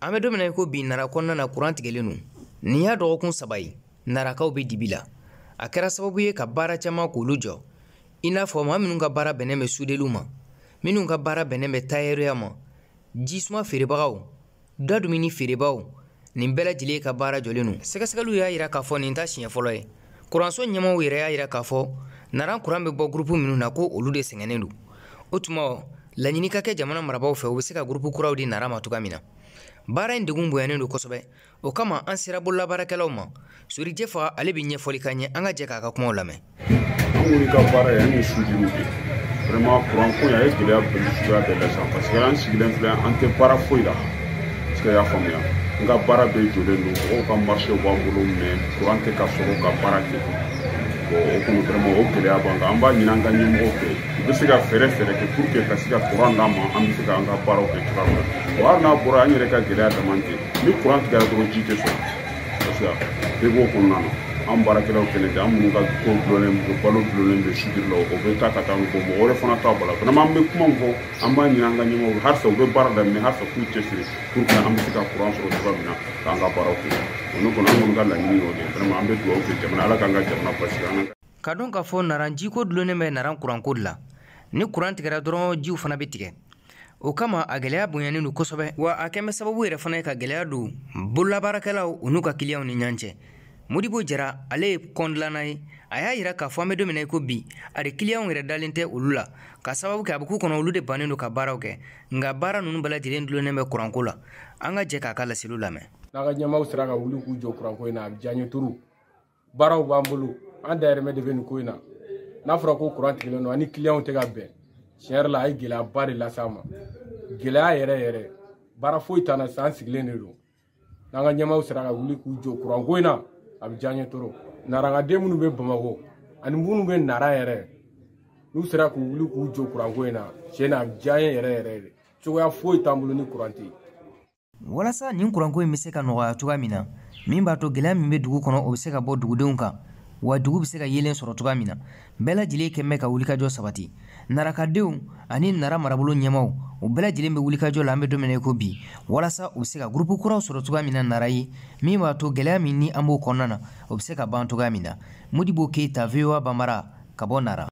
ame do mena ko bi nara konna na courant tigɛlen ni ya dɔgɔkun 3 ye narakaw bɛ dibi la a kɛra sababu ye ka baara caman k'olu jɔ i n'a fɔ maa minnu ka baara bɛnnen bɛ sudeliw ma minnu ka baara bɛnnen bɛ tailleuria ma jisuma feerebagaw da dumuni feerebaw nin bɛɛ lajɛlen ka baara jɔlen don sɛgɛsɛgɛliw y'a yira k'a fɔ nin ta siɲɛ fɔlɔ ye kuranso ɲɛmaw yɛrɛ y'a yira k'a fɔ naran kuran bɛ bɔ groupe minnu na ko olu de sɛgɛnnen don o tuma laɲini ka kɛ jamana marabaw fɛ u bɛ se ka groupe kuraw di nara ma cogoya min na baara in degun bonyanen don kosɛbɛ o kama an sera bololabaarakɛlaw ma Sorijɛ Faga ale bɛ ɲɛfɔli ka ɲɛ an ka jɛ k'a ka kumaw lamɛn an ka baara ye ni sujiw de vraiment courant ko ya gɛlɛya bɛɛ suguya bɛɛ la sisan parce que an sigilen filɛ an tɛ baara foyi la parce que y'a faamuya n ka baara bɛɛ jɔlen don mɔgɔw ka marché b'an bolo mais courant tɛ ka sɔrɔ ka baara kɛ bon o kɔni vraiment o gɛlɛya b'an kan an b'a ɲini an ka ɲɛmɔgɔw fɛ u bɛ se ka fɛɛrɛ kɛ pour que ka se ka courant d'an ma an bɛ se ka an ka baaraw kɛ cogoya min na bon hali n'a bɔra an yɛrɛ ka gɛlɛya dama tɛ ni courant tigɛra dɔrɔn ji tɛ sɔrɔ parce que bɛɛ b'o kɔnɔna na an baarakɛlaw kɛlen tɛ an minnu ka ko dulonnen bɛ balo dulonnen bɛ sudiri la o bɛ taa ka taa ko mɔgɔ wɛrɛ fana t'a bala vraiment an bɛ kuma fɔ an b'a ɲini an ka ɲɛmɔgɔw halisa u bɛ baara daminɛ halisa k'u cɛsiri pour que an bɛ se ka courant sɔrɔ cogoya min na k'an ka baaraw kɛ o ne kɔni an kɔni ka laɲini y'o de ye vraiment an bɛ dugawu kɛ jamana ala k'an ka jamana basigi ka dɔn k'a fɔ naran jiko dulonnen bɛ naran kuranko de la ni kuran tigɛra dɔrɔn jiw fana bɛ tigɛ o kama a gɛlɛya bonyanen don kosɛbɛ wa a kɛmɛ sababu yɛrɛ fana ye ka gɛlɛya don bololabaarakɛlaw u n'u ka kiliyanw ni ɲɔgɔn cɛ Modibo Jara ale ye kɔndilanna ye a y'a yira k'a fɔ an bɛ don min na i ko bi a de kiliyanw yɛrɛ dalen tɛ olu la ka sababu kɛ a bɛ k'u kɔnɔ olu de bannen don ka baaraw kɛ nka baara ninnu bɛɛ lajɛlen dulonnen bɛ kuranko la an ka jɛ k'a ka laseliw lamɛn n'a ka ɲɛmaaw sera ka wuli k'u jɔ kuranko in na a bɛ diya n ye turu baaraw b'an bolo an dayirimɛ de bɛ nin ko in na n'a fɔra ko courant tigɛlen don an ni kiliyanw tɛ ka bɛn tiɲɛ yɛrɛ la a ye gɛlɛyaba de lase an ma gɛlɛya yɛrɛ baara foyi t'an na sisan an sigilen de don n'an ka ɲɛmaaw sera ka wuli k'u jɔ kuranko in na a bɛ diya n ye toro narangaden minnu bɛ Bamakɔ ani minnu bɛ Nara yɛrɛ n'u sera k'u wuli k'u jɔ kuranko in na tiɲɛ na a bɛ diya n ye yɛrɛ cogoya foyi t'an bolo ni courant tɛ yen walasa nin kuranko in bɛ se ka nɔgɔya cogoya min na min b'a to gɛlɛya min bɛ dugu kɔnɔ o bɛ se ka bɔ dugudenw kan wa dugu bɛ se ka yelen sɔrɔ cogoya min na bɛɛ lajɛlen kɛn bɛ ka wulikajɔ sabati narakadenw ani nara marabolo ɲɛmaw u bɛɛ lajɛlen bɛ wulikajɔ la an bɛ don min na i ko bi walasa u bɛ se ka groupe kuraw sɔrɔ cogoya min na nara ye min b'a to gɛlɛya min ni an b'o kɔnɔna na o bɛ se ka ban cogoya min na Modibo Keyita VOA Banbara ka bɔ Nara